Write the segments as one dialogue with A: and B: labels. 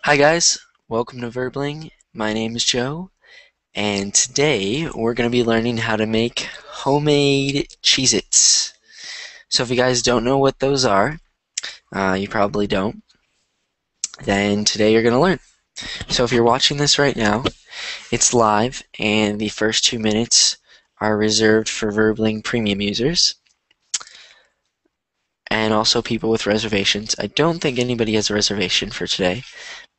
A: Hi guys, welcome to Verbling. My name is Joe, and today we're going to be learning how to make homemade Cheez-Its. So if you guys don't know what those are, you probably don't, then today you're going to learn. So if you're watching this right now, it's live, and the first 2 minutes are reserved for Verbling Premium users, and also people with reservations. I don't think anybody has a reservation for today,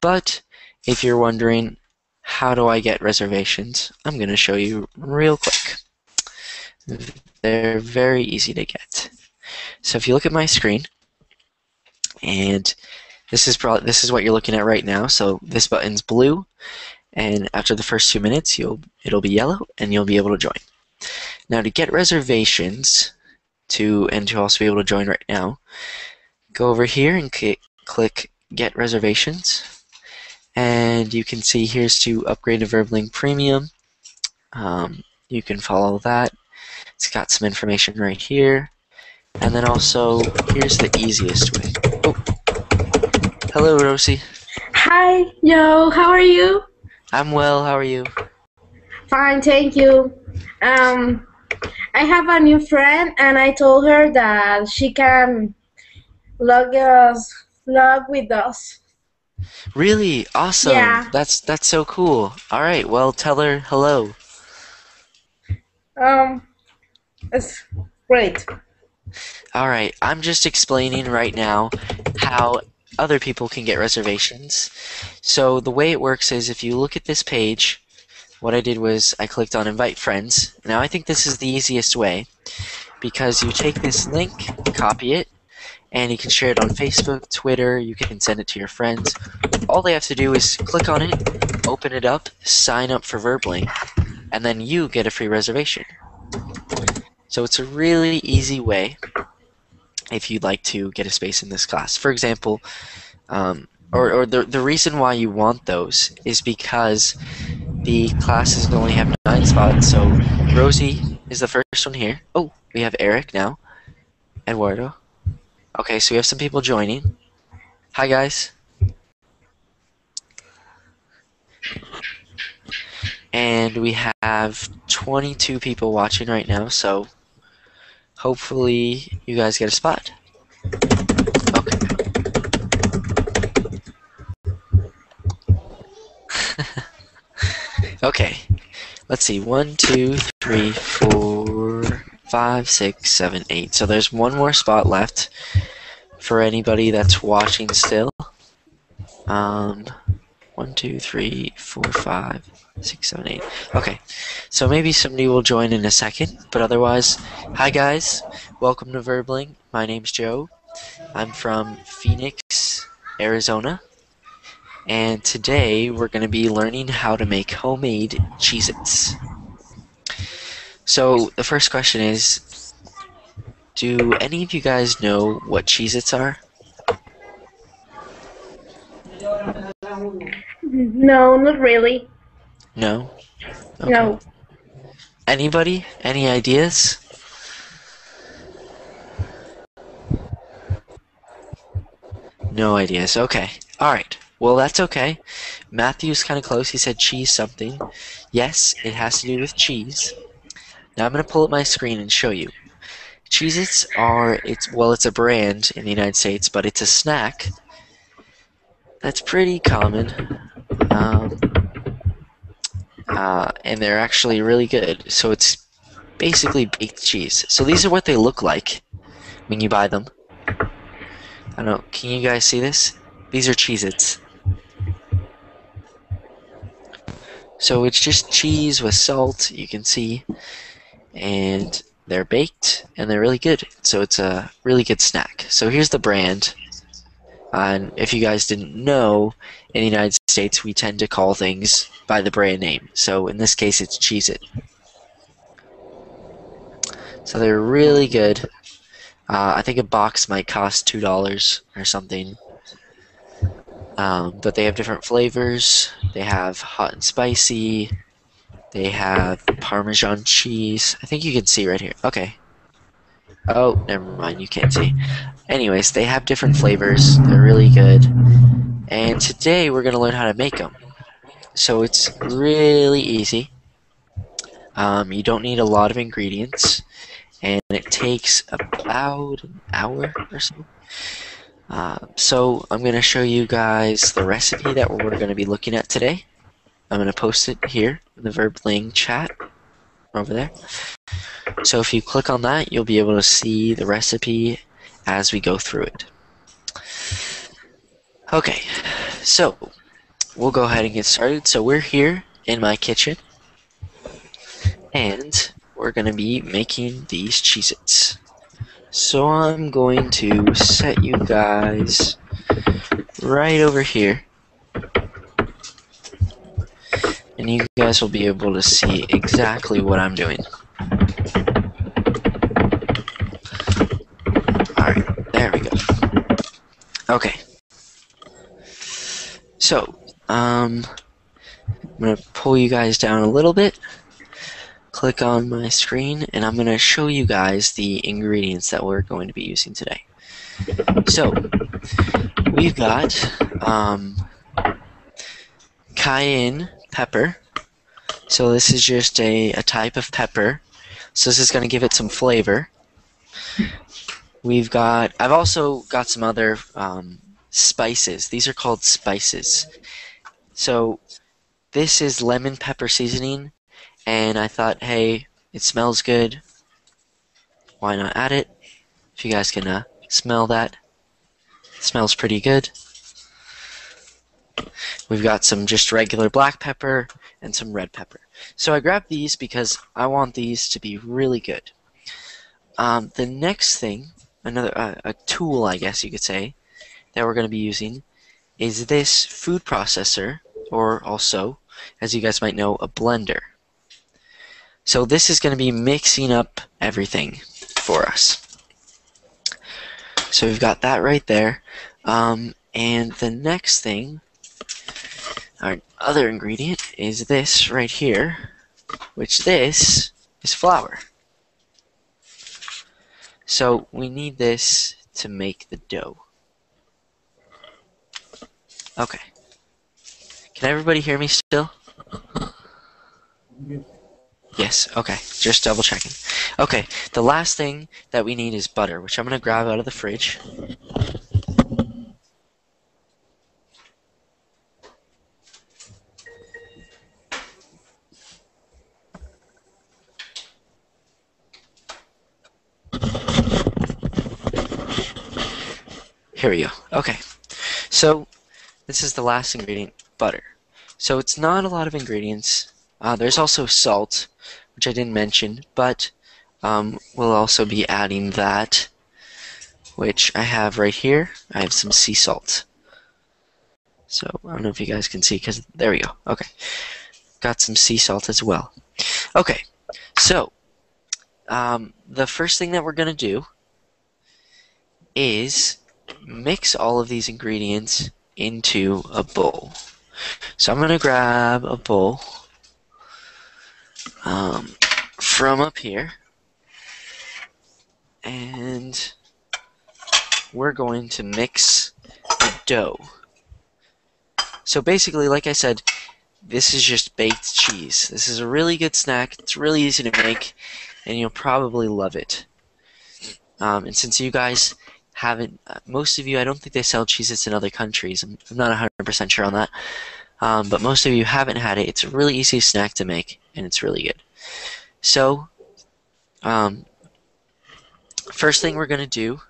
A: but if you're wondering, how do I get reservations? I'm going to show you real quick. They're very easy to get. So if you look at my screen, and this is what you're looking at right now. So this button's blue, and after the first 2 minutes, it'll be yellow, and you'll be able to join. Now to get reservations, to also be able to join right now, go over here and click Get Reservations. And you can see here's to upgrade to Verbling Premium. You can follow that. It's got some information right here. And then also, here's the easiest way. Oh, hello, Rosie.
B: Hi, Joe. How are you?
A: I'm well. How are you?
B: Fine, thank you. I have a new friend, and I told her that she can log with us.
A: Really? Awesome.
B: Yeah.
A: That's so cool. All right. Well, tell her hello.
B: It's great.
A: All right. I'm just explaining right now how other people can get reservations. So the way it works is if you look at this page, what I did was I clicked on Invite Friends. Now I think this is the easiest way because you take this link, copy it, and you can share it on Facebook, Twitter, you can send it to your friends. All they have to do is click on it, open it up, sign up for Verbling, and then you get a free reservation. So it's a really easy way if you'd like to get a space in this class. For example, the reason why you want those is because the classes only have 9 spots, so Rosie is the first one here. Oh, we have Eric now. Eduardo. Okay, so we have some people joining. Hi, guys. And we have 22 people watching right now, so hopefully you guys get a spot. Okay. Okay, let's see. 1, 2, 3, 4, 5, 6, 7, 8. So there's one more spot left for anybody that's watching still. 1, 2, 3, 4, 5, 6, 7, 8. Okay, so maybe somebody will join in a second, but otherwise, hi guys, welcome to Verbling. My name's Joe. I'm from Phoenix, Arizona, and today we're going to be learning how to make homemade Cheez-Its. So the first question is, do any of you guys know what Cheez-Its are?
B: No, not really.
A: No? Okay.
B: No.
A: Anybody? Any ideas? No ideas. Okay. Alright. Well, that's okay. Matthew's kind of close. He said cheese something. Yes, it has to do with cheese. Now I'm going to pull up my screen and show you. Cheez-Its are, it's a brand in the United States, but it's a snack that's pretty common. And they're actually really good. So it's basically baked cheese. So these are what they look like when you buy them. I don't know, can you guys see this? These are Cheez-Its. So it's just cheese with salt, you can see, and they're baked, and they're really good. So it's a really good snack. So here's the brand. And if you guys didn't know, in the United States we tend to call things by the brand name. So in this case it's Cheez-It. So they're really good. I think a box might cost $2 or something. But they have different flavors. They have hot and spicy, They have Parmesan cheese. I think you can see right here. Okay. Oh, never mind. You can't see. Anyways, they have different flavors. They're really good. And today we're going to learn how to make them. So it's really easy. You don't need a lot of ingredients. And it takes about an hour or so. So I'm going to show you guys the recipe that we're going to be looking at today. I'm going to post it here in the Verbling chat over there. So if you click on that, you'll be able to see the recipe as we go through it. Okay, so we'll go ahead and get started. So we're here in my kitchen, and we're going to be making these Cheez-Its. So I'm going to set you guys right over here, and you guys will be able to see exactly what I'm doing. Alright, there we go. Okay. So, I'm going to pull you guys down a little bit, click on my screen, and I'm going to show you guys the ingredients that we're going to be using today. So, we've got Cayenne Pepper. So this is just a type of pepper. So this is going to give it some flavor. I've also got some other spices. These are called spices. So this is lemon pepper seasoning, and I thought, hey, it smells good. Why not add it? If you guys can smell that. It smells pretty good. We've got some just regular black pepper and some red pepper. So I grabbed these because I want these to be really good. The next thing, a tool I guess you could say, that we're going to be using is this food processor, or also, as you guys might know, a blender. So this is going to be mixing up everything for us. So we've got that right there. And the next thing, our other ingredient, is this right here, which this is flour. So we need this to make the dough. Okay. Can everybody hear me still? Yes, okay. Just double checking. Okay, the last thing that we need is butter, which I'm going to grab out of the fridge. Here we go. Okay. So, this is the last ingredient, butter. So it's not a lot of ingredients. There's also salt, which I didn't mention, but we'll also be adding that, which I have right here. I have some sea salt. So I don't know if you guys can see, because there we go. Okay. Got some sea salt as well. Okay. So, the first thing that we're going to do is mix all of these ingredients into a bowl. So I'm going to grab a bowl from up here, and we're going to mix the dough. So basically, like I said, this is just baked cheese. This is a really good snack. It's really easy to make, and you'll probably love it. And since you guys haven't, most of you, I don't think they sell Cheez-Its in other countries. I'm not 100% sure on that. But most of you haven't had it. It's a really easy snack to make, and it's really good. So, first thing we're going to do,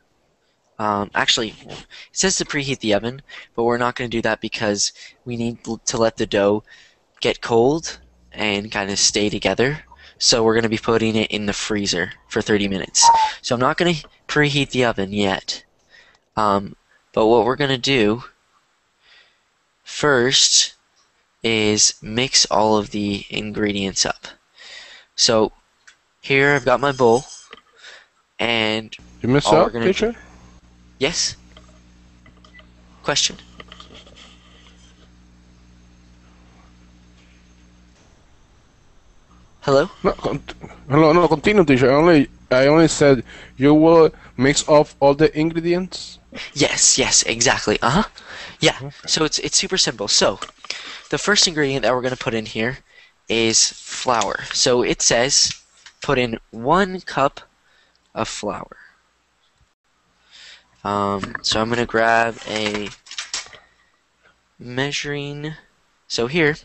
A: actually, it says to preheat the oven, but we're not going to do that because we need to let the dough get cold and kind of stay together. So we're going to be putting it in the freezer for 30 minutes. So I'm not going to preheat the oven yet. But what we're going to do first is mix all of the ingredients up. So here I've got my bowl, and
C: You miss
A: all we're
C: out,
A: gonna
C: teacher?
A: do. Yes? Question? Hello?
C: No, hello, no, continue, teacher. I only said you will mix up all the ingredients.
A: Yes, yes, exactly. Uh-huh. Yeah.
C: Okay.
A: So it's super simple. So the first ingredient that we're going to put in here is flour. So it says put in 1 cup of flour. So I'm going to grab a measuring. So here,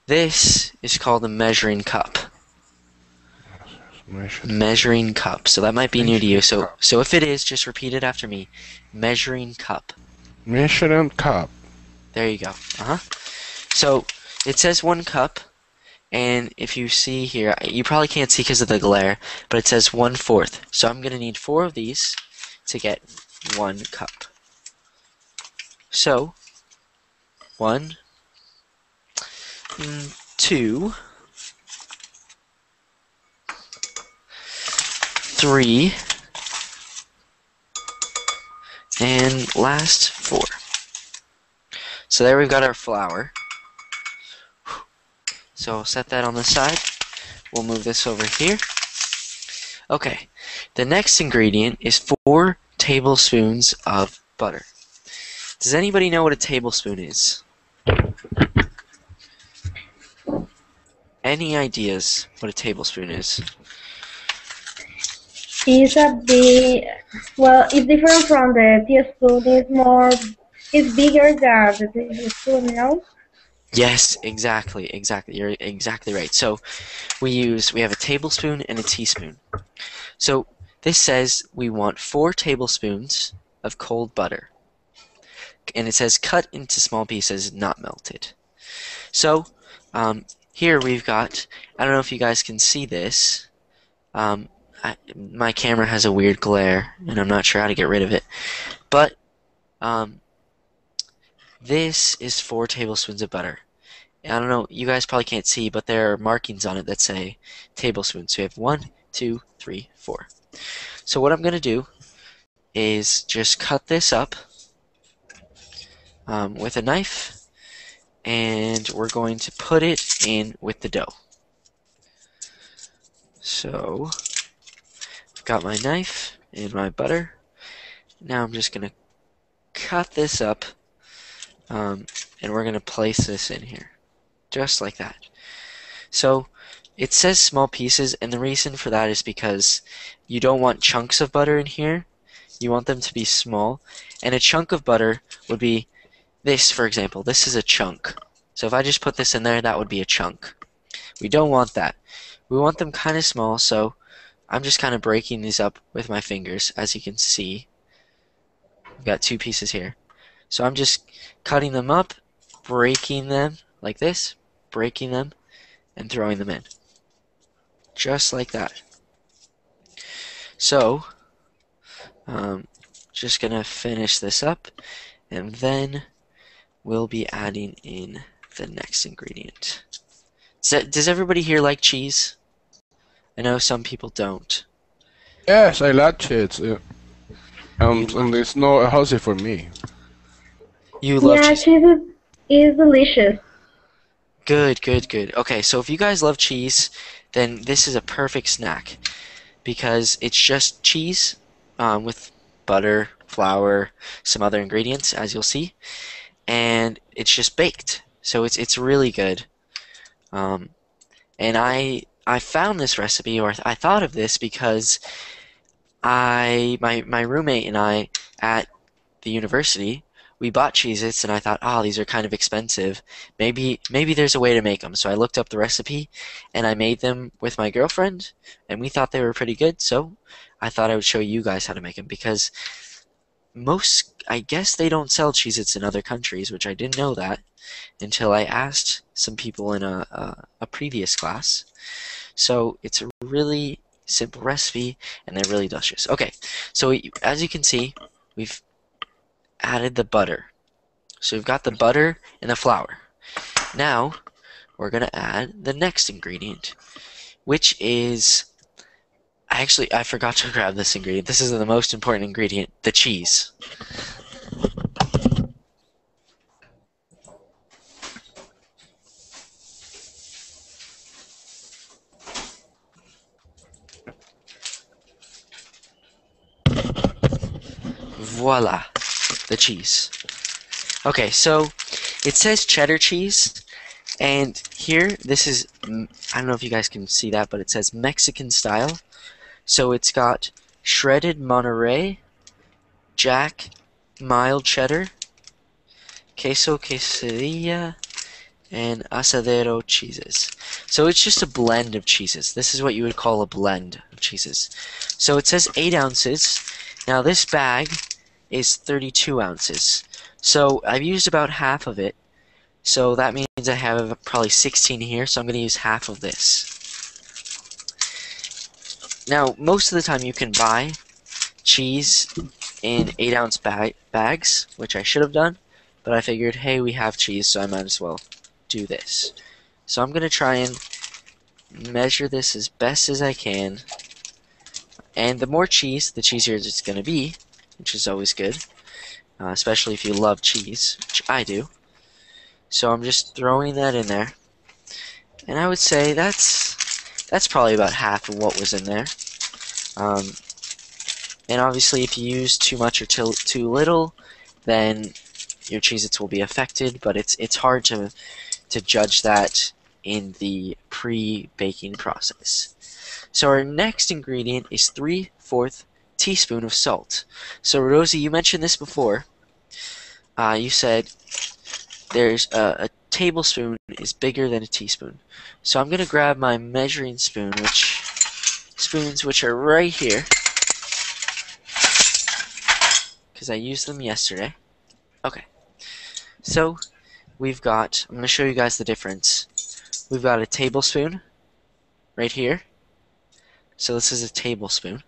A: this is called a measuring cup. Measuring cup. So that might be new to you.
C: Measuring
A: So
C: cup.
A: so if it is, just repeat it after me. Measuring cup.
C: Measuring cup.
A: There you go. Uh-huh. So it says 1 cup, and if you see here, you probably can't see because of the glare, but it says 1/4. So I'm gonna need 4 of these to get 1 cup. So 1, 2, 3, and last 4. So there we've got our flour. So I'll set that on the side. We'll move this over here. Okay, the next ingredient is 4 tablespoons of butter. Does anybody know what a tablespoon is? Any ideas what a tablespoon is?
B: It's a big, well, it's different from the teaspoon. It's bigger than the teaspoon, you know?
A: Yes, exactly. You're exactly right. So we have a tablespoon and a teaspoon. So this says we want 4 tablespoons of cold butter. And it says cut into small pieces, not melted. So here we've got, I don't know if you guys can see this. My camera has a weird glare, and I'm not sure how to get rid of it. But this is 4 tablespoons of butter. I don't know, you guys probably can't see, but there are markings on it that say tablespoons. So we have 1, 2, 3, 4. So what I'm going to do is just cut this up with a knife, and we're going to put it in with the dough. So I've got my knife and my butter. Now I'm just going to cut this up, and we're going to place this in here, just like that. So it says small pieces, and the reason for that is because you don't want chunks of butter in here. You want them to be small, and a chunk of butter would be this, for example. This is a chunk. So if I just put this in there, that would be a chunk. We don't want that. We want them kind of small, so I'm just kind of breaking these up with my fingers, as you can see. I've got 2 pieces here. So I'm just cutting them up, breaking them like this, breaking them, and throwing them in. Just like that. So, just gonna finish this up, and then we'll be adding in the next ingredient. Does everybody here like cheese? I know some people don't.
C: Yes, I like cheese.
A: You
C: And it's not healthy for me.
A: love
B: Yeah,
A: cheese.
B: cheese is delicious.
A: Good. Okay, so if you guys love cheese, then this is a perfect snack because it's just cheese with butter, flour, some other ingredients, as you'll see, and it's just baked. So it's really good. And I found this recipe, or I thought of this because my roommate and I at the university, we bought Cheez-Its, and I thought, oh, these are kind of expensive. Maybe there's a way to make them. So I looked up the recipe, and I made them with my girlfriend, and we thought they were pretty good. So I thought I would show you guys how to make them because I guess they don't sell Cheez-Its in other countries, which I didn't know that until I asked some people in a previous class. So it's a really simple recipe, and they're really delicious. Okay, so as you can see, we've added the butter. So we've got the butter and the flour. Now we're going to add the next ingredient, which is, I forgot to grab this ingredient. This is the most important ingredient, the cheese. voila, the cheese. Okay, so it says cheddar cheese, and here, this is, I don't know if you guys can see that, but it says Mexican style. So it's got shredded Monterey, Jack, mild cheddar, queso quesadilla, and asadero cheeses. So it's just a blend of cheeses. This is what you would call a blend of cheeses. So it says 8 ounces. Now this bag is 32 ounces. So I've used about half of it. So that means I have probably 16 here, so I'm going to use half of this. Now, most of the time you can buy cheese in 8-ounce bags, which I should have done, but I figured, hey, we have cheese, so I might as well do this. So I'm going to try and measure this as best as I can. And the more cheese, the cheesier it's going to be, which is always good, especially if you love cheese, which I do. So I'm just throwing that in there. And I would say that's probably about half of what was in there. And obviously if you use too much or too little, then your Cheez-Its will be affected, but it's hard to judge that in the pre-baking process. So our next ingredient is 3/4 teaspoon of salt. So Rosie, you mentioned this before. You said there's a tablespoon is bigger than a teaspoon. So I'm going to grab my measuring spoon, which are right here, because I used them yesterday. Okay, so we've got, I'm going to show you guys the difference. We've got a tablespoon right here. So this is a tablespoon.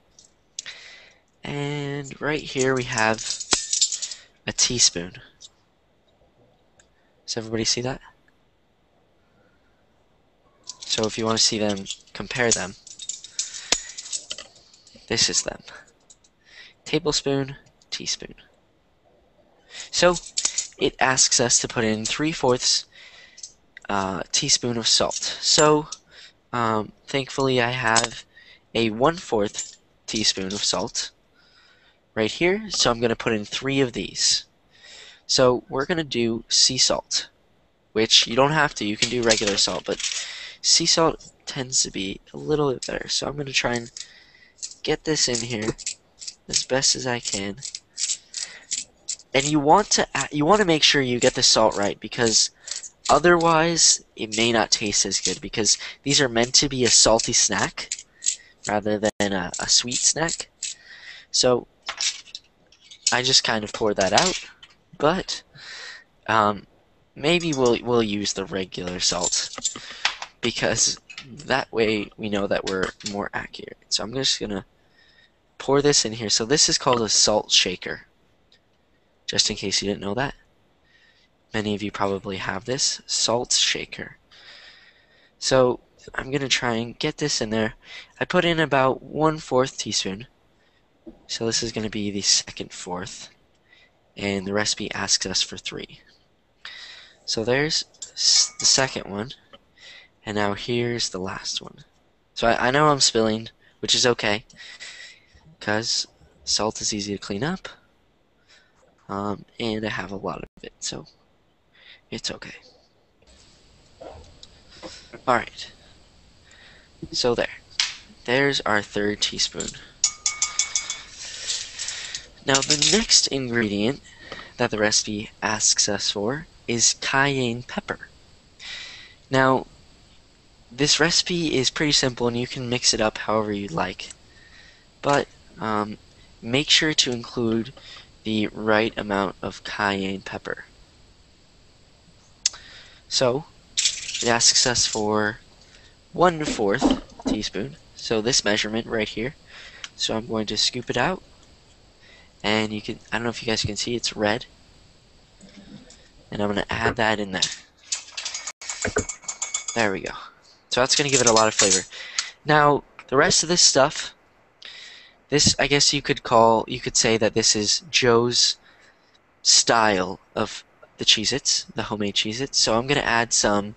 A: And right here we have a teaspoon. Does everybody see that? So if you want to see them, compare them. This is them. Tablespoon, teaspoon. So it asks us to put in 3/4 teaspoon of salt. So thankfully I have a 1/4 teaspoon of salt right here. So I'm going to put in 3 of these. So we're going to do sea salt, which you don't have to. You can do regular salt, but sea salt tends to be a little bit better. So I'm going to try and get this in here as best as I can. And you want to make sure you get the salt right, because otherwise it may not taste as good, because these are meant to be a salty snack rather than a sweet snack. So I just kind of pour that out. But maybe we'll use the regular salt, because that way we know that we're more accurate. So I'm just gonna pour this in here. So this is called a salt shaker, just in case you didn't know that. Many of you probably have this salt shaker. So I'm gonna try and get this in there. I put in about 1/4 teaspoon. So this is gonna be the second fourth. And the recipe asks us for 3. So there's the second one, and now here's the last one. So I know I'm spilling, which is okay, because salt is easy to clean up, and I have a lot of it, so it's okay. Alright, so there's our 3rd teaspoon. Now the next ingredient that the recipe asks us for is cayenne pepper. Now this recipe is pretty simple and you can mix it up however you like, but make sure to include the right amount of cayenne pepper. So it asks us for 1/4 teaspoon, so this measurement right here. So I'm going to scoop it out. And you can, I don't know if you guys can see, it's red. And I'm going to add that in there. There we go. So that's going to give it a lot of flavor. Now, the rest of this stuff, this, I guess you could say that this is Joe's style of the Cheez-Its, the homemade Cheez-Its. So I'm going to add some,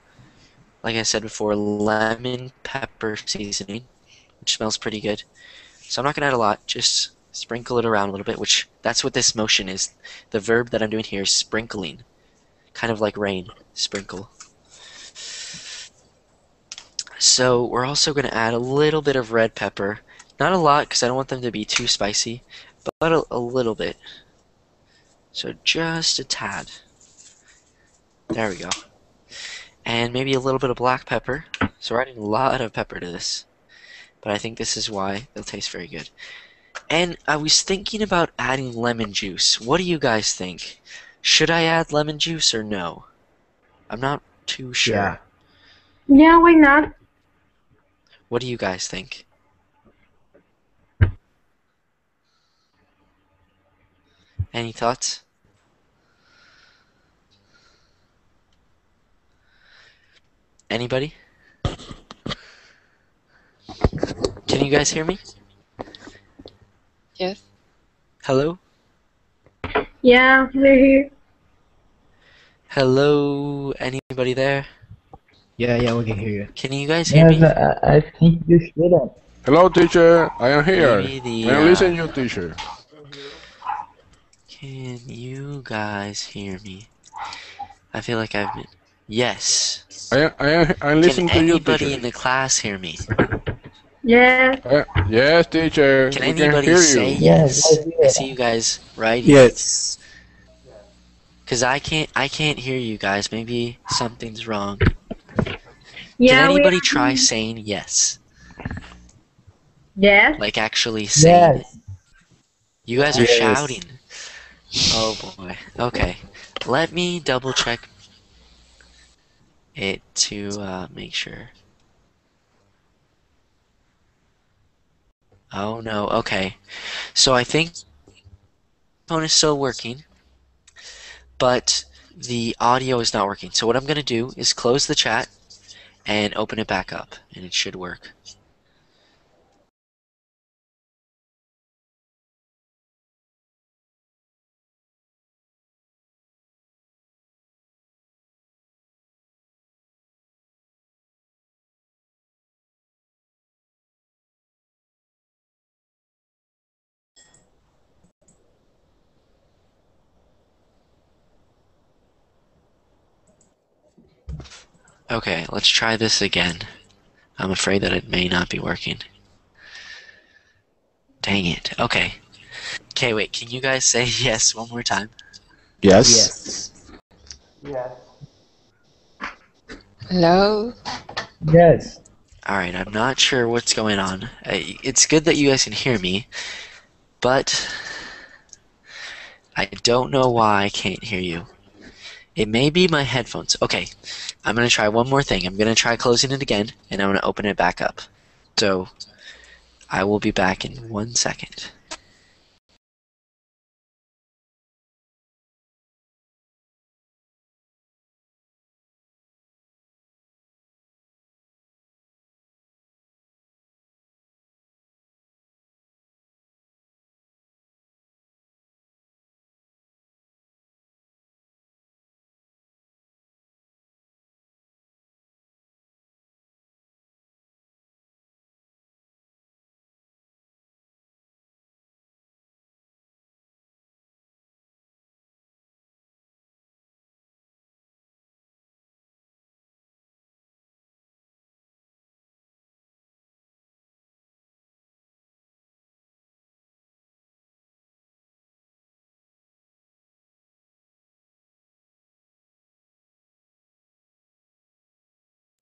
A: like I said before, lemon pepper seasoning, which smells pretty good. So I'm not going to add a lot, just Sprinkle it around a little bit, which that's what this motion is. The verb that I'm doing here is sprinkling. Kind of like rain. Sprinkle. So we're also going to add a little bit of red pepper. Not a lot, because I don't want them to be too spicy, but a little bit. So just a tad. There we go. And maybe a little bit of black pepper. So we're adding a lot of pepper to this. But I think this is why they'll taste very good. And I was thinking about adding lemon juice. What do you guys think? Should I add lemon juice or no? I'm not too sure.
D: Yeah.
B: Yeah, why not?
A: What do you guys think? Any thoughts? Anybody? Can you guys hear me?
E: Yes.
A: Hello?
B: Yeah, we're here.
A: Hello? Anybody there?
D: Yeah, we can hear you.
A: Can you guys hear me?
F: Yes, I think you shouldn't.
C: Hello, teacher. I am here.
A: Maybe the,
C: I am listening to you, teacher.
A: Can you guys hear me? I feel like I've been... Yes.
C: I'm listening
A: Can
C: to you,
A: anybody
C: teacher.
A: in the class hear me?
B: Yeah.
C: Yes, teacher.
A: Can
C: we
A: anybody
C: can hear
A: say
C: you.
A: yes?
F: Yes,
A: I see you guys right here.
G: Yes.
A: Cause I can't hear you guys. Maybe something's wrong.
B: Yeah,
A: Can anybody
B: we
A: try saying yes?
B: Yes.
A: Like actually saying it?
F: Yes.
A: You guys are
G: Yes.
A: shouting. Oh boy. Okay. Let me double check it to make sure. Oh no. Okay. So I think the phone is still working, but the audio is not working. So what I'm gonna do is close the chat and open it back up, and it should work. Okay, let's try this again. I'm afraid that it may not be working. Dang it. Okay. Okay, wait, can you guys say yes one more time?
G: Yes.
E: Hello?
F: Yes.
A: Alright, I'm not sure what's going on. It's good that you guys can hear me, but I don't know why I can't hear you. It may be my headphones. Okay, I'm going to try one more thing. I'm going to try closing it again, and I'm going to open it back up. So, I will be back in 1 second.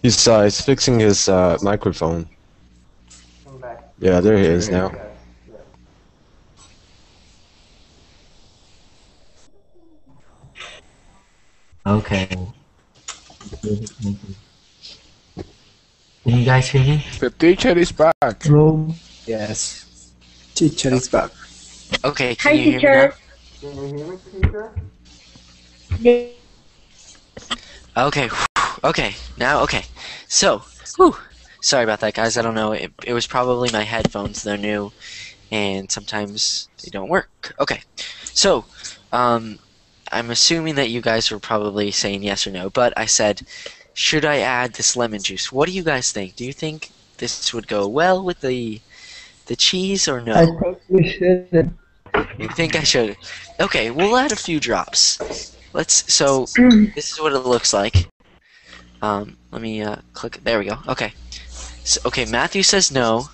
G: He's fixing his microphone. Yeah, there he is now.
A: Okay. Can you guys hear me?
C: The teacher is back.
F: Hello.
G: Yes. Teacher is back.
A: Okay,
B: Hi,
A: can you hear
B: teacher.
A: me now? Okay, okay, now, okay. So, sorry about that, guys. I don't know. It was probably my headphones. They're new, and sometimes they don't work. Okay, so, I'm assuming that you guys were probably saying yes or no, but I said, should I add this lemon juice? What do you guys think? Do you think this would go well with the The cheese or
F: I
A: no?
F: think you shouldn't.
A: You think I should? Okay, we'll add a few drops. So this is what it looks like. Let me click. There we go. Okay. So, okay, Matthew says no,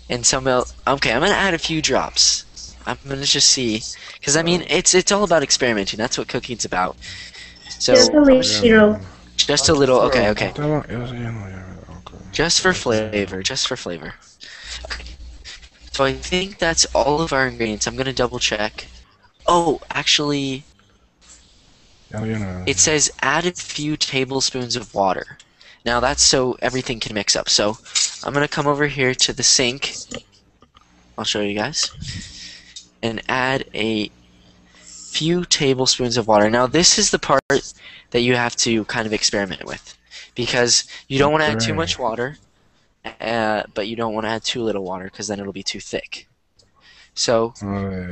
A: and okay, I'm gonna add a few drops. I'm gonna just see, because I mean, it's all about experimenting. That's what cooking's about. So
B: Just a little.
A: just a little. Okay, okay.
C: Okay.
A: Just for flavor. Just for flavor. Okay. So I think that's all of our ingredients. I'm gonna double check. Oh, actually, it says add a few tablespoons of water. Now that's so everything can mix up. So I'm gonna come over here to the sink. I'll show you guys. And add a few tablespoons of water. Now this is the part that you have to kind of experiment with, because you don't want to add too much water, but you don't want to add too little water, because then it'll be too thick. So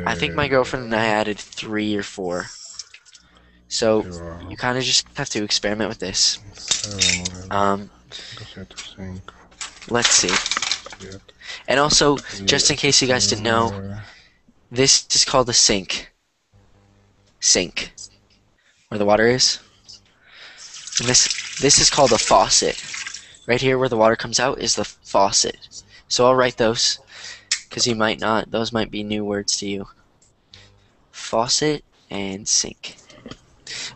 A: I think my girlfriend and I added 3 or 4. So you kind of just have to experiment with this. Let's see. And also, just in case you guys didn't know, this is called the sink. Sink, where the water is. And this is called a faucet. Right here where the water comes out is the faucet. So I'll write those, because you might not. Those might be new words to you. Faucet and sink.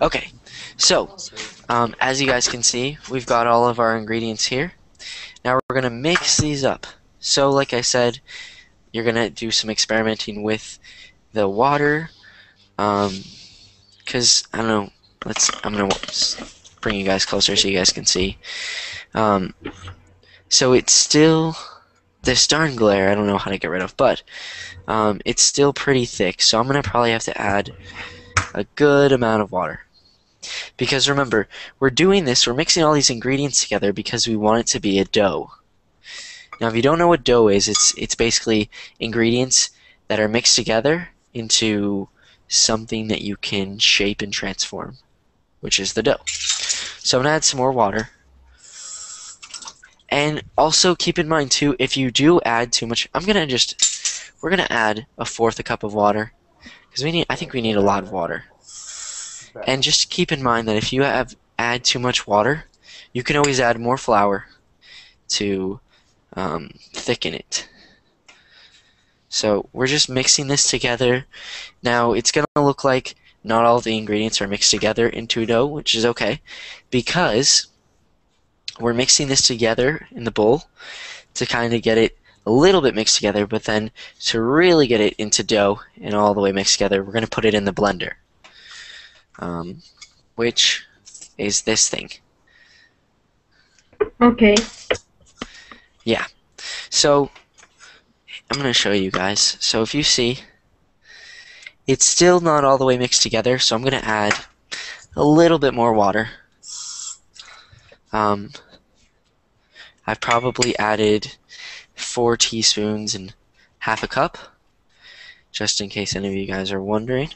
A: Okay, so as you guys can see, we've got all of our ingredients here. Now we're gonna mix these up. So like I said, you're gonna do some experimenting with the water, because I don't know. I'm gonna bring you guys closer so you guys can see. So it's still this darn glare. I don't know how to get rid of, but it's still pretty thick. So I'm gonna probably have to add a good amount of water. Because remember, we're mixing all these ingredients together because we want it to be a dough. Now if you don't know what dough is, it's basically ingredients that are mixed together into something that you can shape and transform, which is the dough. So I'm going to add some more water. And also keep in mind too, if you do add too much, we're going to add 1/4 cup of water, because I think we need a lot of water. And just keep in mind that if you add too much water, you can always add more flour to thicken it. So we're just mixing this together. Now it's going to look like not all the ingredients are mixed together into dough, which is okay, because we're mixing this together in the bowl to kind of get it a little bit mixed together, but then to really get it into dough and all the way mixed together, we're going to put it in the blender. Which is this thing.
B: Okay.
A: Yeah. So I'm going to show you guys. So if you see, it's still not all the way mixed together, so I'm going to add a little bit more water. I've probably added 4 teaspoons and 1/2 cup, just in case any of you guys are wondering.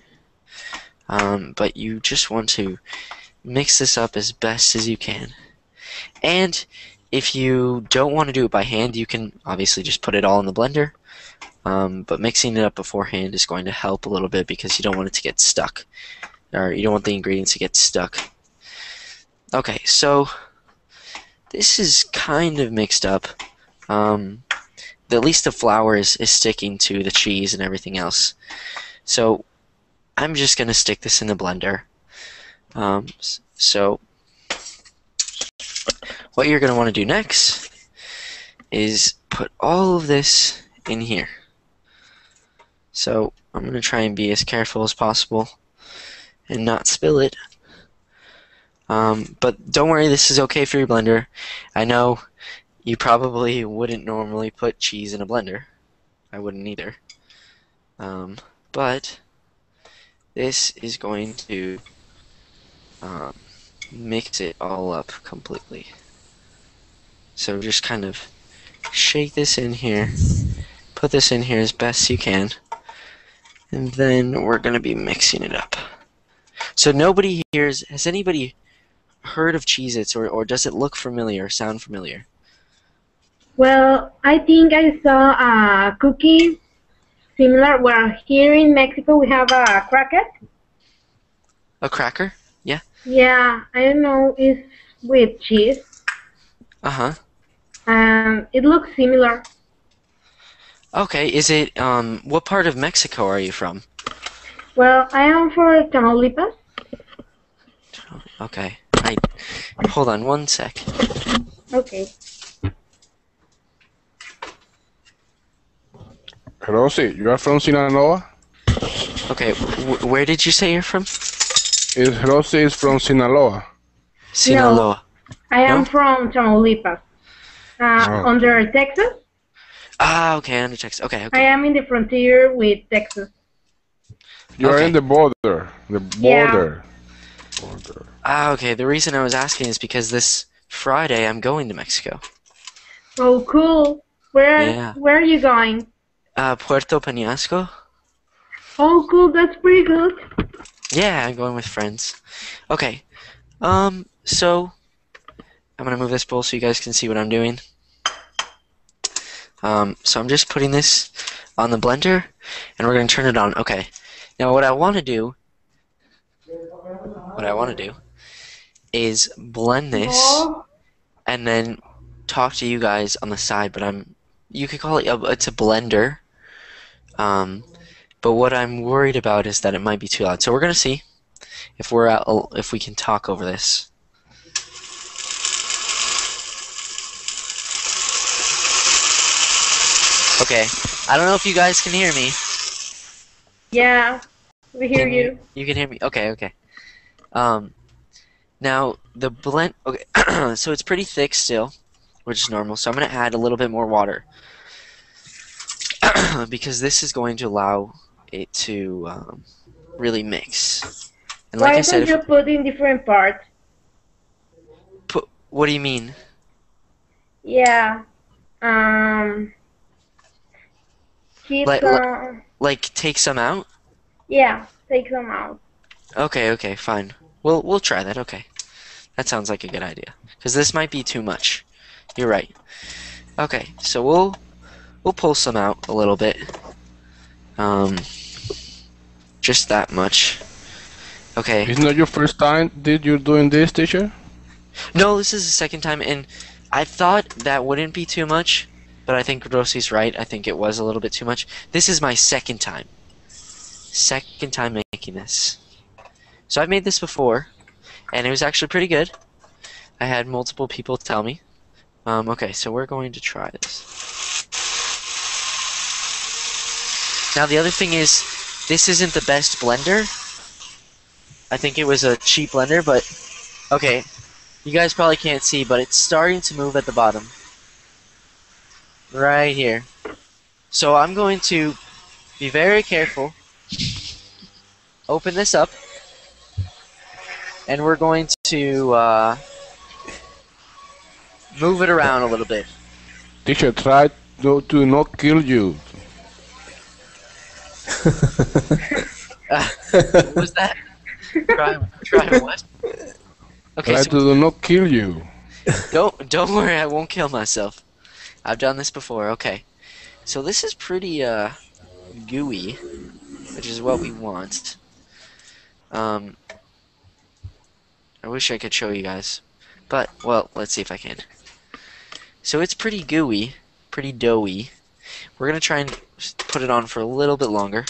A: But you just want to mix this up as best as you can. And if you don't want to do it by hand, you can obviously just put it all in the blender. But mixing it up beforehand is going to help a little bit, because you don't want it to get stuck, or you don't want the ingredients to get stuck. Okay, so this is kind of mixed up. At least the flour is sticking to the cheese and everything else. So I'm just going to stick this in the blender. So what you're going to want to do next is put all of this in here. So I'm going to try and be as careful as possible and not spill it. But don't worry, this is okay for your blender. I know you probably wouldn't normally put cheese in a blender. I wouldn't either. But this is going to mix it all up completely. So just kind of shake this in here, put this in here as best you can, and then we're going to be mixing it up. So nobody here has anybody heard of Cheez-Its, or does it look familiar or sound familiar?
B: Well, I think I saw a cookie similar. Well, here in Mexico we have a cracker.
A: A cracker? Yeah.
B: Yeah, I don't know. It's with cheese.
A: Uh-huh.
B: It looks similar.
A: Okay, is it, what part of Mexico are you from?
B: Well, I am for Tamaulipas.
A: Okay. Hold on one sec.
B: Okay.
C: Rosie, you are from Sinaloa?
A: Okay, where did you say you're from?
C: Rosie is from Sinaloa.
A: Sinaloa.
B: I am
A: No?
B: from Tamaulipas.
C: Oh.
B: Under Texas.
A: Ah, okay, under Texas. Okay,
B: I
A: okay.
B: am in the frontier with Texas.
C: You are
A: Okay.
C: in the border. The
B: Yeah.
C: border.
A: Ah, okay, the reason I was asking is because this Friday I'm going to Mexico.
B: Oh, cool.
A: Yeah.
B: Where are you going?
A: Puerto Peñasco?
B: Oh, cool. That's pretty good.
A: Yeah, I'm going with friends. Okay. So I'm gonna move this bowl so you guys can see what I'm doing. So I'm just putting this on the blender, and we're gonna turn it on. Okay. Now what I want to do is blend this,
B: Oh,
A: and then talk to you guys on the side. But you could call it it's a blender. But what I'm worried about is that it might be too loud. So we're gonna see if we can talk over this. Okay, I don't know if you guys can hear me.
B: yeah. We hear you.
A: You can hear me. Okay, okay. Now the blend. Okay, so it's pretty thick still, which is normal. So I'm gonna add a little bit more water because this is going to allow it to really mix. And like
B: Why
A: I said,
B: don't you put in different parts?
A: what do you mean?
B: Yeah. Keep
A: Like,
B: some.
A: like take some out?
B: Yeah, take some out.
A: Okay, okay, fine. We'll try that. Okay, that sounds like a good idea. Because this might be too much. You're right. Okay, so we'll pull some out a little bit. Just that much. Okay.
C: It's not your first time did you doing this, teacher?
A: No, this is the second time, and I thought that wouldn't be too much, but I think Rosie's right. I think it was a little bit too much. This is my second time. Second time making this. So I've made this before, and it was actually pretty good. I had multiple people tell me. Okay, so we're going to try this. Now the other thing is, this isn't the best blender. I think it was a cheap blender, but okay. You guys probably can't see, but it's starting to move at the bottom. Right here. So I'm going to be very careful. Open this up. And we're going to move it around a little bit.
C: Teacher, try to not kill you.
A: What was that? Try what? Okay,
C: Try
A: so
C: to not kill you.
A: don't worry, I won't kill myself. I've done this before. Okay, so this is pretty gooey, which is what we want. I wish I could show you guys, but well, let's see if I can. So it's pretty gooey, pretty doughy. We're gonna try and put it on for a little bit longer.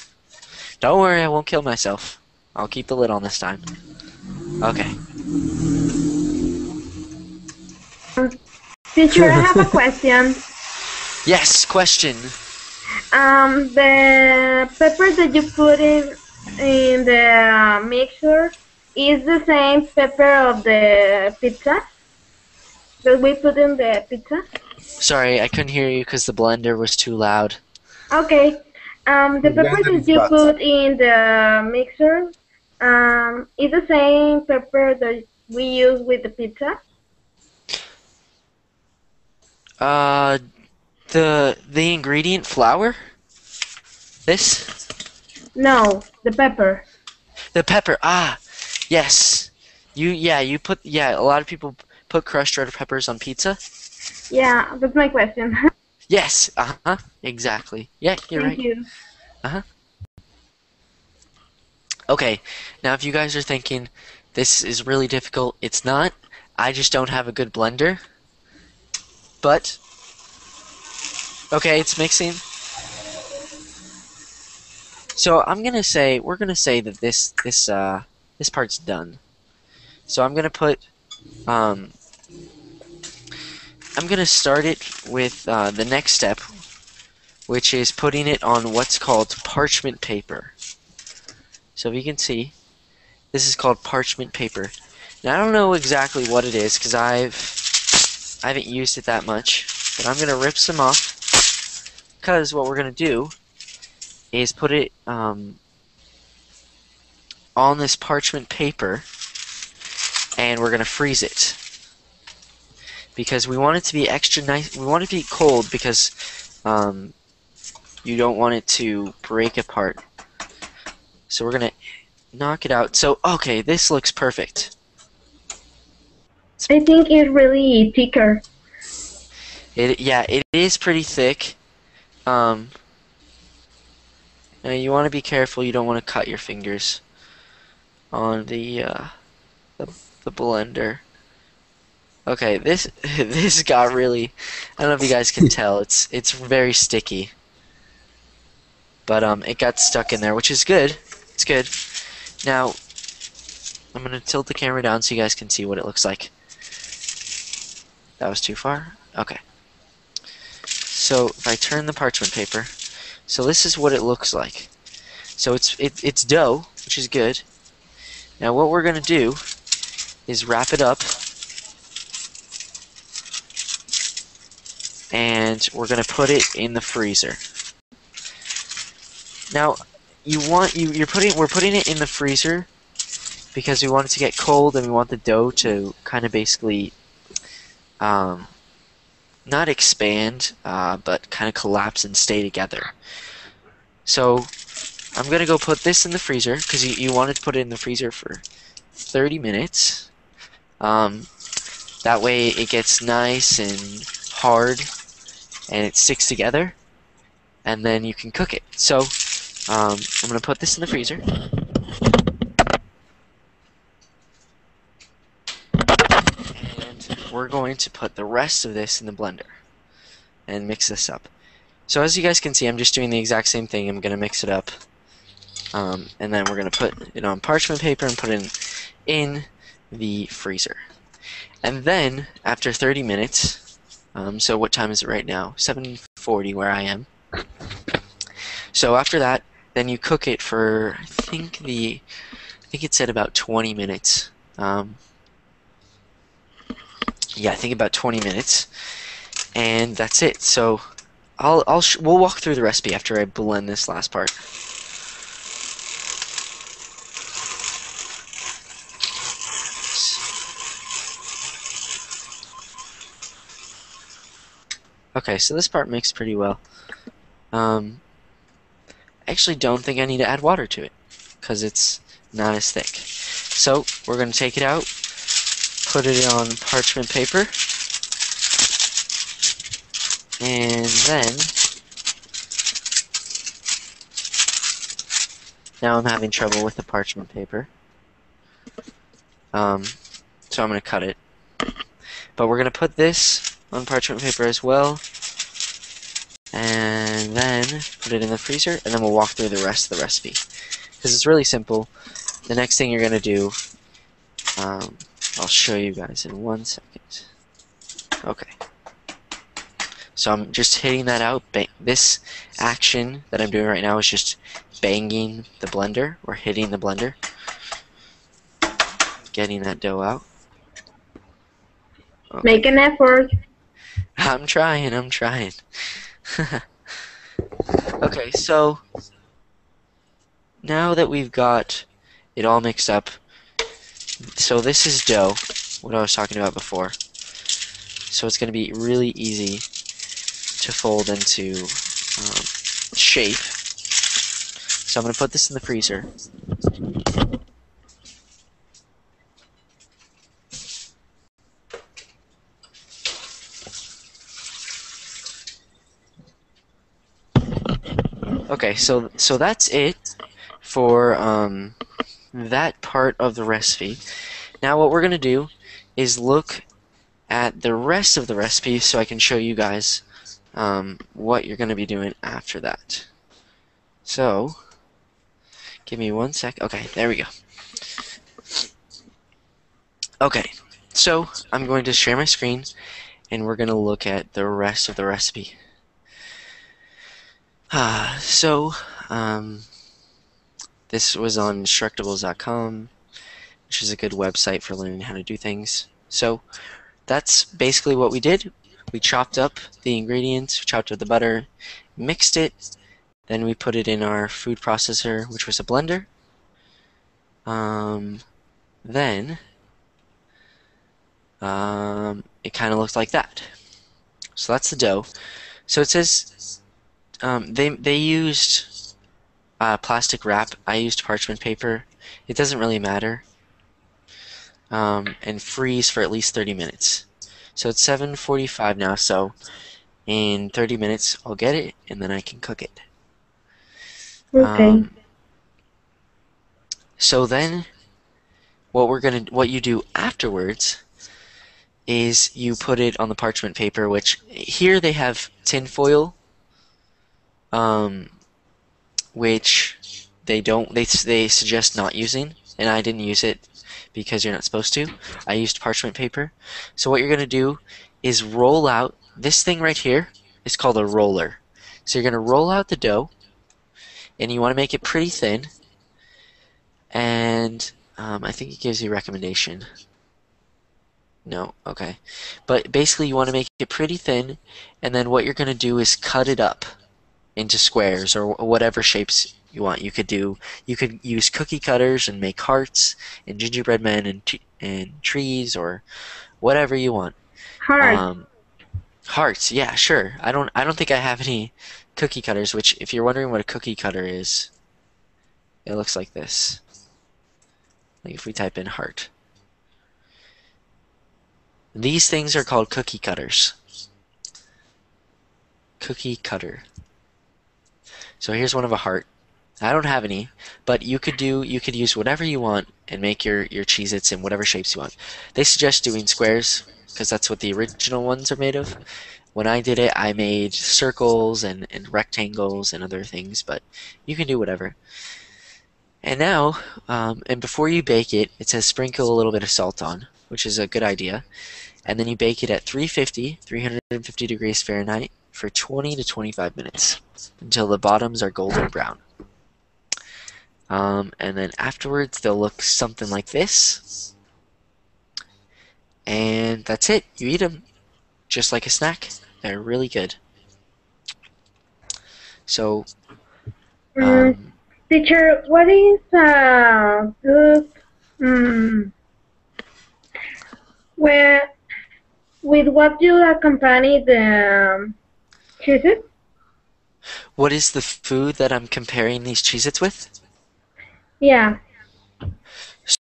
A: Don't worry, I won't kill myself. I'll keep the lid on this time. Okay.
B: Teacher, I have a question.
A: Yes, question.
B: The pepper that you put in the mixer is the same pepper of the pizza that we put in the pizza?
A: Sorry, I couldn't hear you because the blender was too loud.
B: Okay. The pepper that you put in the mixer is the same pepper that we use with the pizza?
A: The ingredient flour? This?
B: No, the pepper.
A: The pepper. Ah, yes. You put a lot of people put crushed red peppers on pizza.
B: Yeah, that's my question.
A: Yes. Exactly. Yeah, you're
B: Thank
A: right.
B: you.
A: Okay. Now, if you guys are thinking this is really difficult, it's not. I just don't have a good blender. But okay, it's mixing. So we're gonna say that this part's done. So um, I'm gonna start it with the next step, which is putting it on what's called parchment paper. So if you can see, this is called parchment paper. Now I don't know exactly what it is because I haven't used it that much, but I'm gonna rip some off because what we're gonna do is put it on this parchment paper, and we're gonna freeze it because we want it to be extra nice. We want it to be cold because you don't want it to break apart. So we're gonna knock it out. So okay, this looks perfect.
B: I think it's really thicker.
A: Yeah, it is pretty thick. Now you want to be careful. You don't want to cut your fingers on the blender. Okay, this this got really. I don't know if you guys can tell. It's very sticky. But it got stuck in there, which is good. It's good. Now I'm gonna tilt the camera down so you guys can see what it looks like. That was too far. Okay. So if I turn the parchment paper, so this is what it looks like. So it's dough, which is good. Now what we're gonna do is wrap it up, and we're gonna put it in the freezer. Now we're putting it in the freezer because we want it to get cold and we want the dough to kind of basically not expand, but kind of collapse and stay together. So I'm gonna go put this in the freezer because you wanted to put it in the freezer for 30 minutes. That way it gets nice and hard and it sticks together, and then you can cook it. So I'm gonna put this in the freezer. And we're going to put the rest of this in the blender and mix this up. So as you guys can see, I'm just doing the exact same thing. I'm gonna mix it up, and then we're gonna put it on parchment paper and put it in the freezer. And then after 30 minutes, so what time is it right now? 7:40 where I am. So after that, then you cook it for I think it said about 20 minutes. Yeah, I think about 20 minutes, and that's it. So we'll walk through the recipe after I blend this last part. Okay, so this part mixed pretty well. I actually don't think I need to add water to it because it's not as thick. So we're going to take it out, put it on parchment paper, and then now I'm having trouble with the parchment paper. So I'm going to cut it. But we're going to put this on parchment paper as well, and then put it in the freezer, and then we'll walk through the rest of the recipe because it's really simple. The next thing you're going to do, I'll show you guys in 1 second. Okay. So I'm just hitting that out. This action that I'm doing right now is just banging the blender, or hitting the blender. Getting that dough out. Okay.
B: Make an effort.
A: I'm trying. Okay, so now that we've got it all mixed up, so this is dough, what I was talking about before. So it's going to be really easy to fold into shape. So I'm going to put this in the freezer. Okay, so that's it for that part of the recipe. Now what we're gonna do is look at the rest of the recipe so I can show you guys what you're gonna be doing after that. So give me 1 sec. Okay, there we go. Okay, so I'm going to share my screen and we're gonna look at the rest of the recipe. This was on Instructables.com, which is a good website for learning how to do things. So that's basically what we did. We chopped up the ingredients, we chopped up the butter, mixed it, then we put it in our food processor, which was a blender. Then it kind of looked like that. So that's the dough. So it says they used plastic wrap. I used parchment paper. It doesn't really matter. And freeze for at least 30 minutes. So it's 7:45 now, so in 30 minutes I'll get it and then I can cook it.
B: Okay.
A: So then what you do afterwards is you put it on the parchment paper, which here they have tin foil, which they suggest not using, and I didn't use it because you're not supposed to. I used parchment paper. So what you're going to do is roll out this thing right here. It's called a roller. So you're going to roll out the dough, and you want to make it pretty thin. And I think it gives you a recommendation. No, okay. But basically you want to make it pretty thin, and then what you're going to do is cut it up into squares or whatever shapes you want. You could use cookie cutters and make hearts and gingerbread men and trees or whatever you want.
B: Heart.
A: Hearts, yeah, sure. I don't think I have any cookie cutters, which if you're wondering what a cookie cutter is, it looks like this. Like if we type in heart. These things are called cookie cutters. Cookie cutter. So here's one of a heart. I don't have any, but you could use whatever you want and make your Cheez-Its in whatever shapes you want. They suggest doing squares because that's what the original ones are made of. When I did it, I made circles and rectangles and other things, but you can do whatever. And now, and before you bake it, it says sprinkle a little bit of salt on, which is a good idea. And then you bake it at 350 degrees Fahrenheit for 20 to 25 minutes until the bottoms are golden brown. And then afterwards, they'll look something like this. And that's it. You eat them just like a snack. They're really good. So,
B: Teacher, what is good? Where with what you accompany the Cheez-Its?
A: what is the food that I'm comparing these Cheez-Its with?
B: Yeah.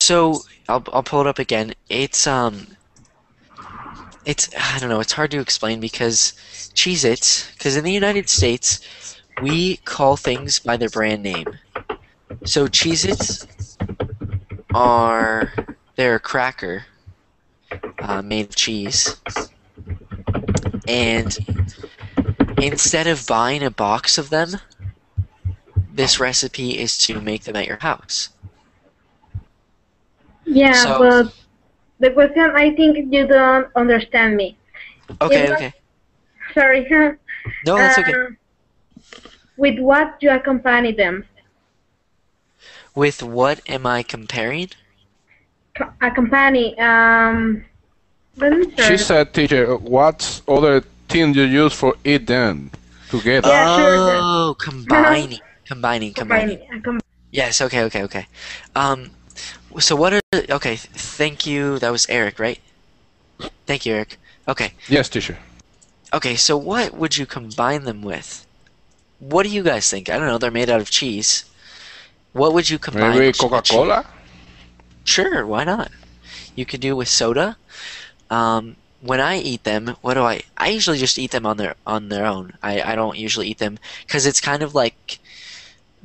A: So I'll pull it up again. It's I don't know. It's hard to explain because Cheez-Its, because in the United States we call things by their brand name. So Cheez-Its they're a cracker made of cheese, and instead of buying a box of them, this recipe is to make them at your house.
B: Yeah,
A: So-
B: but the question, I think you don't understand me.
A: Okay,
B: It was-
A: okay.
B: Sorry.
A: No, that's okay.
B: With what you accompany them?
A: With what am I comparing?
B: Accompany. Let me
C: She
B: search.
C: said, teacher, what other thing you use for eat them together?
B: Yeah, sure.
A: Oh, combining.
B: Accompany.
A: Yes, okay. So what are, okay, thank you, that was Eric, right? Thank you, Eric. Okay,
C: Yes, teacher.
A: okay, so what would you combine them with? What do you guys think? I don't know, they're made out of cheese. What would you combine
C: Maybe
A: with
C: Coca-Cola?
A: Sure, why not? You could do it with soda. When I eat them, what do I usually just eat them on their own. I don't usually eat them because it's kind of like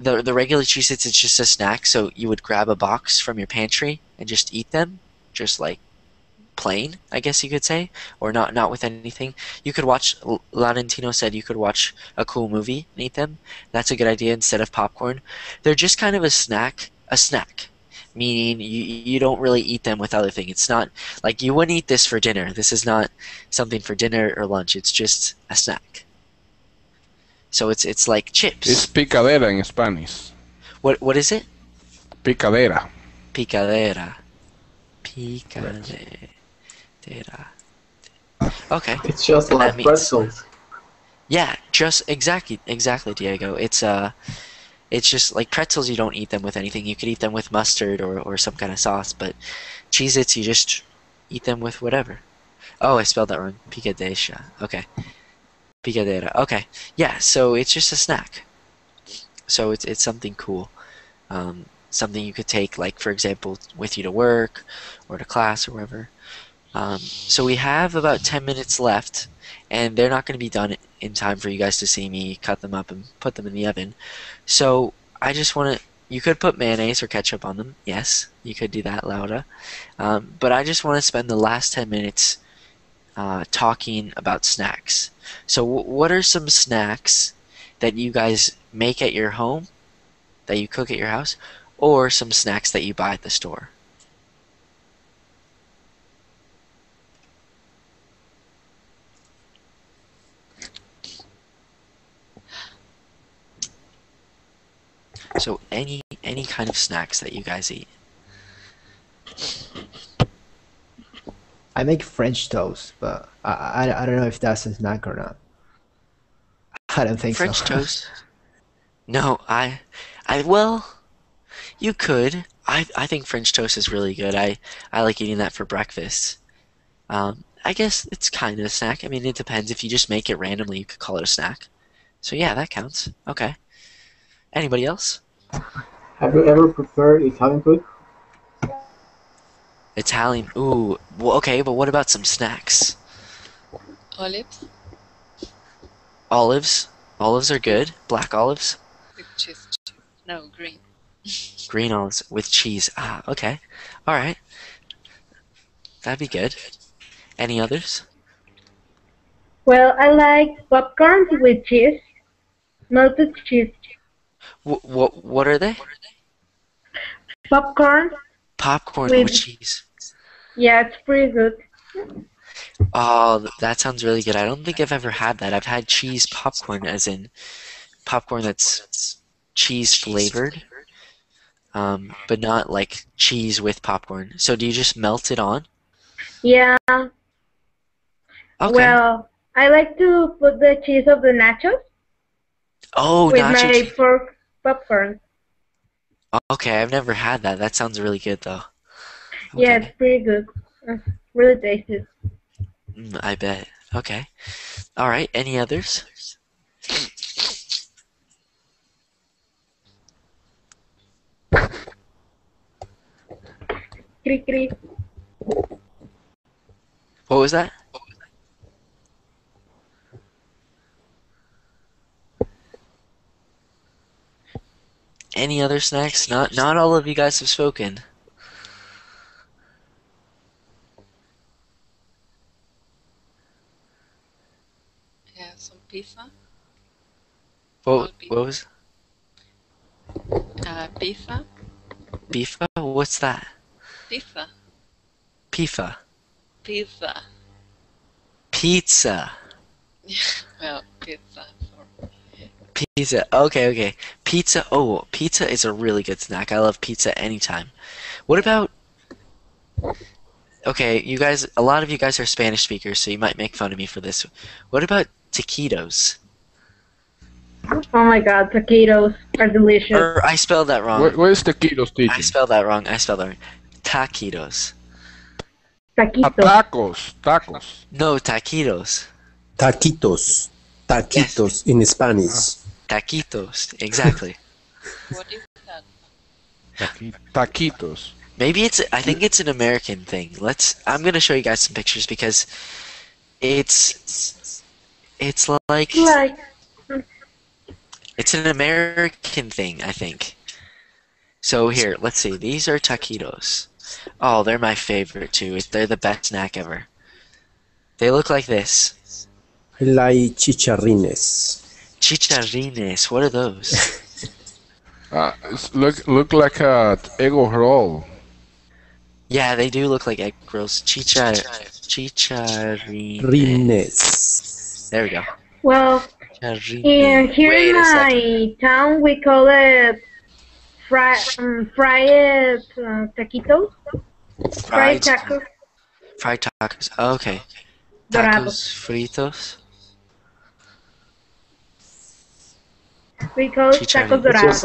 A: the regular Cheez-Its is just a snack, so you would grab a box from your pantry and just eat them, just like plain, I guess you could say, or not with anything. You could watch. Ladentino said you could watch a cool movie and eat them. That's a good idea instead of popcorn. They're just kind of a snack, meaning you don't really eat them with other things. It's not like you wouldn't eat this for dinner. This is not something for dinner or lunch. It's just a snack. So it's like chips.
C: It's picadera in Spanish.
A: What is it?
C: Picadera.
A: Picadera. Okay.
H: It's just
A: And
H: like
A: that means-
H: pretzels.
A: Yeah, just exactly, Diego. It's just like pretzels. You don't eat them with anything. You could eat them with mustard or some kind of sauce, but Cheez-Its you just eat them with whatever. Oh, I spelled that wrong. Picadesha. Okay. Picadera. Okay. Yeah. So it's just a snack. So it's something cool. Something you could take, like for example, with you to work or to class or wherever. So we have about 10 minutes left, and they're not going to be done in time for you guys to see me cut them up and put them in the oven. So I just want to. You could put mayonnaise or ketchup on them. Yes, you could do that, Laura. But I just want to spend the last 10 minutes talking about snacks. So what are some snacks that you guys make at your home, that you cook at your house, or some snacks that you buy at the store? So any kind of snacks that you guys eat.
D: I make French toast, but I don't know if that's a snack or not. I don't think
A: French
D: so.
A: toast? No, well, you could. I think French toast is really good. I like eating that for breakfast. I guess it's kind of a snack. I mean, it depends. If you just make it randomly, you could call it a snack. So yeah, that counts. Okay. Anybody else?
H: Have you ever prepared Italian food?
A: Italian. Ooh. Well, okay, but what about some snacks?
E: Olives
A: Olives. Olives are good. Black olives.
E: with cheese. No, green.
A: Green olives with cheese. Ah, okay. All right. That'd be good. Any others?
B: Well, I like popcorn with cheese, melted cheese.
A: What are they?
B: Popcorn,
A: Popcorn
B: With-
A: with cheese.
B: yeah, it's pretty good.
A: Oh, that sounds really good. I don't think I've ever had that. I've had cheese popcorn, as in popcorn that's cheese flavored, but not like cheese with popcorn. So do you just melt it on?
B: Yeah,
A: Okay.
B: well, I like to put the cheese of the nachos
A: Oh,
B: with
A: nacho
B: my
A: cheese.
B: pork popcorn.
A: Okay, I've never had that. That sounds really good, though.
B: Yeah,
A: Okay.
B: it's pretty good. It's really tasty.
A: I bet. Okay. All right. Any others?
B: Cri cri.
A: What was that? Any other snacks? Not all of you guys have spoken.
E: Yeah, some pizza.
A: What was
E: Pizza.
A: Beefa? What's that?
E: Pizza.
A: Pifa.
E: Pizza.
A: Pizza.
E: Well, pizza. Sorry.
A: Pizza. Okay. Pizza. Oh, pizza is a really good snack. I love pizza anytime. What about... Okay, you guys, a lot of you guys are Spanish speakers, so you might make fun of me for this. What about taquitos?
B: Oh my god, taquitos are delicious.
A: Or I spelled that wrong.
C: Where's the kilos
A: I
C: teaching?
A: spelled that wrong. Taquitos.
B: Taquitos.
C: Tacos.
A: No, taquitos.
I: Taquitos. Taquitos in Spanish.
A: Taquitos. Exactly.
E: What is that?
C: Taquitos.
A: Maybe I think it's an American thing. I'm gonna show you guys some pictures because it's like
B: Like,
A: It's an American thing, I think. So here, let's see. These are taquitos. Oh, they're my favorite too. They're the best snack ever. They look like this.
I: I like chicharrines.
A: Chicharrines. What are those?
C: Look like a egg roll.
A: Yeah, they do look like egg rolls. Chicharrines.
I: Rines.
A: There we go.
B: Well,
A: Chicharrines.
B: here
A: Wait
B: in
A: a second.
B: my town, we call it fried taquitos, fried tacos,
A: Fried tacos. Okay.
B: dorados.
A: Tacos fritos.
B: We call it tacos
A: Chicharrines.
B: dorados.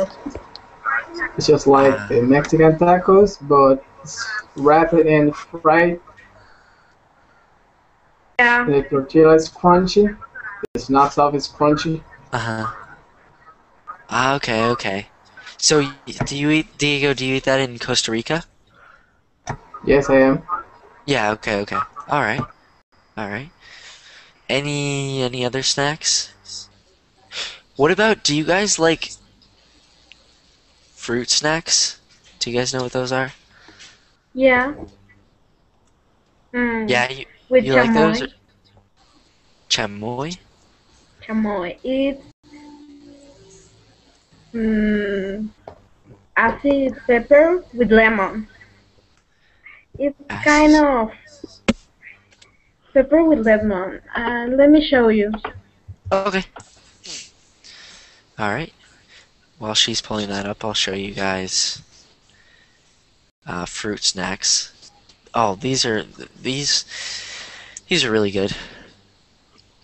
H: It's just like the Mexican tacos, but it's wrapped and fried.
B: Yeah.
H: The tortilla is crunchy. It's not soft, it's crunchy.
A: Uh-huh. Okay, okay. So, do you eat, Diego, do you eat that in Costa Rica?
H: Yes, I am.
A: Yeah, okay, okay. Alright. Alright. Any other snacks? What about, do you guys like fruit snacks? Do you guys know what those are?
B: Yeah.
A: Yeah,
B: With
A: you like those?
B: chamoy.
A: Chamoy?
B: Chamoy. It's acid pepper with lemon. It's kind of pepper with lemon. Let me show you.
A: Okay. Alright. While she's pulling that up, I'll show you guys fruit snacks. Oh, these are really good.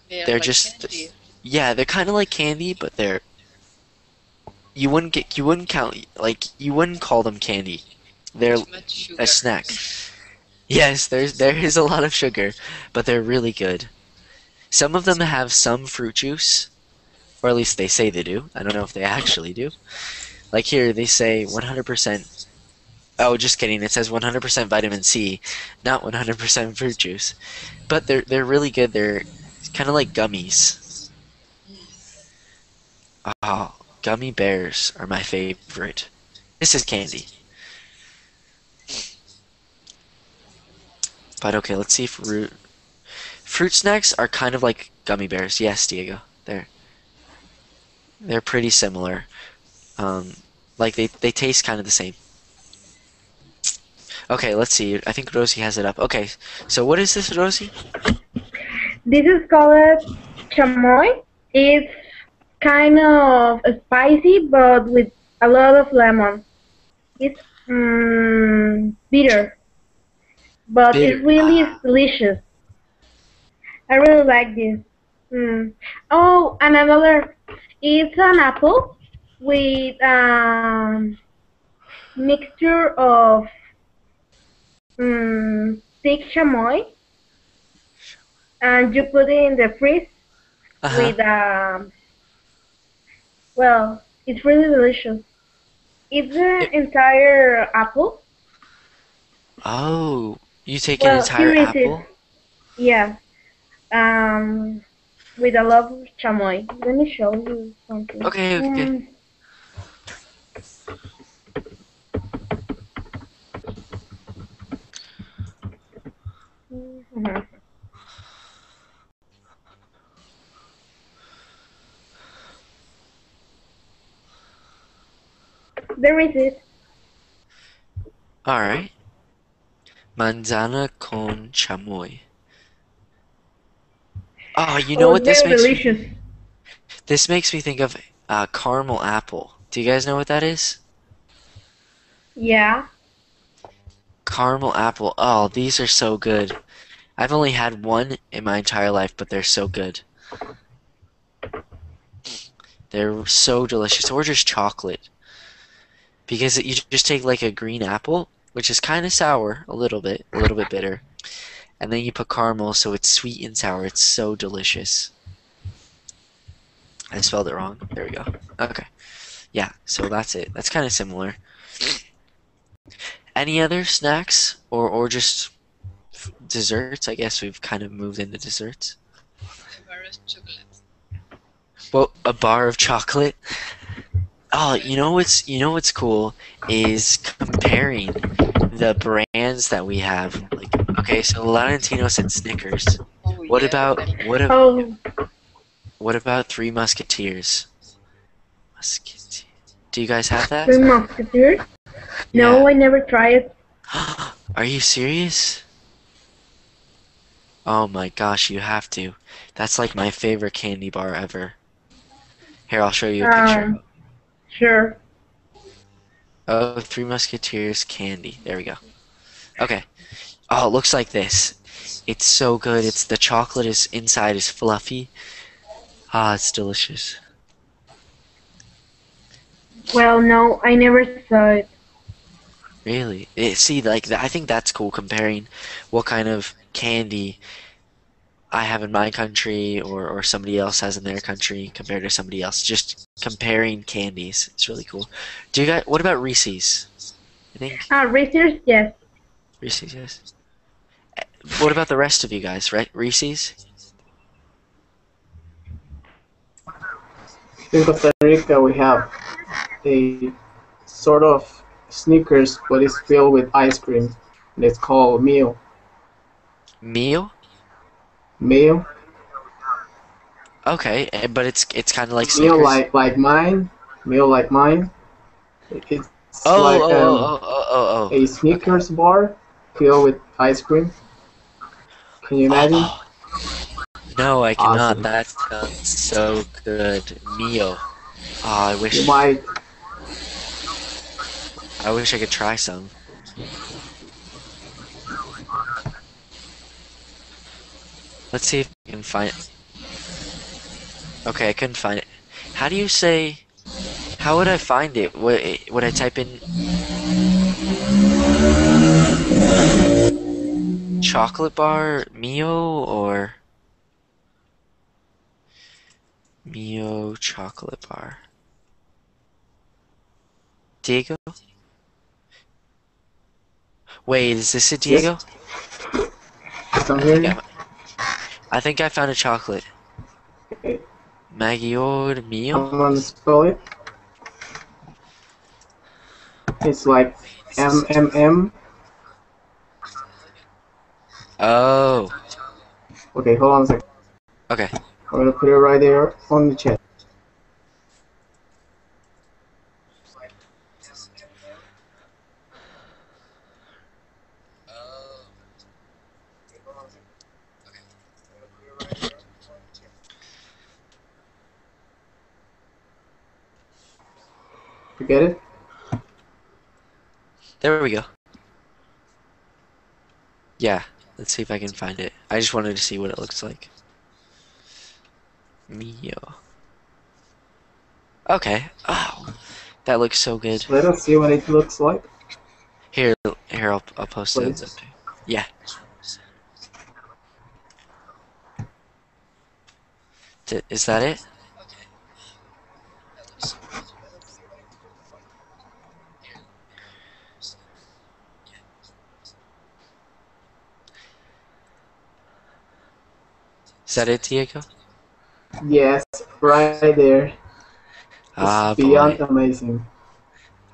A: They're
E: like
A: just
E: candy.
A: yeah, they're kind of like candy, but they're you wouldn't call them candy. They're
E: Much sugar.
A: a snack. Yes, there is a lot of sugar, but they're really good. Some of them have some fruit juice, or at least they say they do. I don't know if they actually do. Like here, they say 100%. Oh, just kidding. It says 100% vitamin C, not 100% fruit juice. But they're really good. They're kind of like gummies. Oh, gummy bears are my favorite. This is candy. But okay, let's see if fruit snacks are kind of like gummy bears. Yes, Diego. They're pretty similar. Like they taste kind of the same. Okay, let's see. I think Rosie has it up. Okay, so what is this, Rosie?
B: This is called chamoy. It's kind of spicy, but with a lot of lemon. It's bitter, but
A: Bitter.
B: it really is delicious. I really like this. Oh, and another. It's an apple with mixture of thick chamoy, and you put it in the freeze with well, it's really delicious. It's the entire apple.
A: Oh, you take an
B: Well,
A: entire
B: here it
A: apple?
B: is. Yeah. With a lot of chamoy. Let me show you something.
A: Okay, okay.
B: There is it.
A: Alright. Manzana con chamoy. Oh, you know what
B: it's
A: this
B: very
A: makes
B: delicious.
A: me... This makes me think of caramel apple. Do you guys know what that is?
B: Yeah.
A: Caramel apple. Oh, these are so good. I've only had one in my entire life, but they're so good. They're so delicious. Or just chocolate. Because you just take like a green apple, which is kind of sour, a little bit bitter. And then you put caramel, so it's sweet and sour. It's so delicious. I spelled it wrong. There we go. Okay. Yeah, so that's it. That's kind of similar. Any other snacks? Or just desserts? I guess we've kind of moved into desserts.
E: My favorite chocolate.
A: Well, a bar of chocolate. Oh, what's cool is comparing the brands that we have. Like, okay, so Valentino said Snickers.
E: Oh,
A: What
E: yeah.
A: about
B: Oh,
A: what about Three Musketeers? Musketeer. Do you guys have that?
B: Three Musketeers?
A: Yeah.
B: No, I never tried it.
A: Are you serious? Oh my gosh, you have to. That's like my favorite candy bar ever. Here, I'll show you a picture.
B: Sure.
A: Oh, Three Musketeers candy. There we go. Okay. Oh, it looks like this. It's so good. It's the chocolate is inside is fluffy. Ah, it's delicious.
B: Well, no, I never saw it.
A: Really? See, like I think that's cool comparing what kind of candy I have in my country or somebody else has in their country compared to somebody else. Just comparing candies. It's really cool. What about Reese's? I think
B: Reese's, yes.
A: Reese's, yes. What about the rest of you guys, right? Reese's?
H: In Costa Rica, we have a sort of Snickers, but it's filled with ice cream. And it's called Mio.
A: Mio?
H: Mio?
A: Okay, but it's kind of like
H: Mio
A: Snickers.
H: like mine. Mio like mine. It's
A: Oh,
H: like a
A: okay.
H: Snickers bar filled with ice cream. Can you imagine?
A: Oh, no, I cannot.
H: Awesome.
A: That sounds so good. Mio. Oh, I
H: You
A: wish
H: might.
A: I could try some. Let's see if I can find it. Okay, I couldn't find it. How do you say? How would I find it? Would I type in chocolate bar Mio or Mio chocolate bar? Diego? Wait, is this it, Diego?
H: Come here.
A: I think I found a chocolate.
H: Okay.
A: Maggiore Mio?
H: I'm gonna spell it. It's like MMM.
A: Oh.
H: Okay, hold on a second.
A: Okay.
H: I'm gonna put it right there on the chat. You get it?
A: There we go. Yeah, let's see if I can find it. I just wanted to see what it looks like. Mio. Okay. Oh, that looks so good.
H: Let us see what it looks like.
A: Here, I'll post it.
H: Please.
A: Yeah. Is that it? Is that it, Diego?
H: Yes, right there. It's
A: Ah,
H: beyond
A: boy.
H: amazing.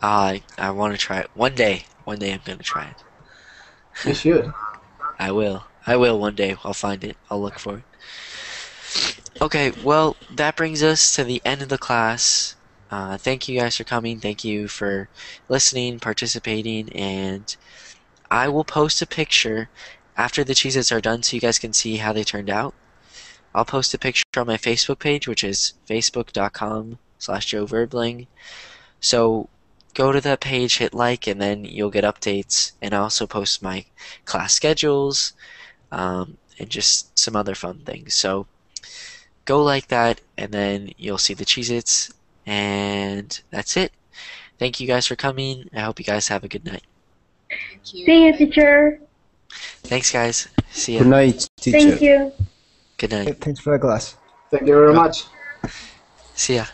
A: I want to try it. One day I'm gonna try it.
H: You should.
A: I will one day. I'll find it. I'll look for it. Okay, well, that brings us to the end of the class. Thank you guys for coming. Thank you for listening, participating, and I will post a picture after the Cheez-Its are done so you guys can see how they turned out. I'll post a picture on my Facebook page, which is facebook.com/joeverbling. So go to that page, hit like, and then you'll get updates. And I also post my class schedules and just some other fun things. So go like that, and then you'll see the Cheez-Its. And that's it. Thank you guys for coming. I hope you guys have a good night.
E: Thank you.
B: See you, teacher.
A: Thanks, guys. See ya.
I: Good night, teacher.
B: Thank you.
A: Good night.
D: Thanks for the class.
H: Thank you very much.
A: See ya.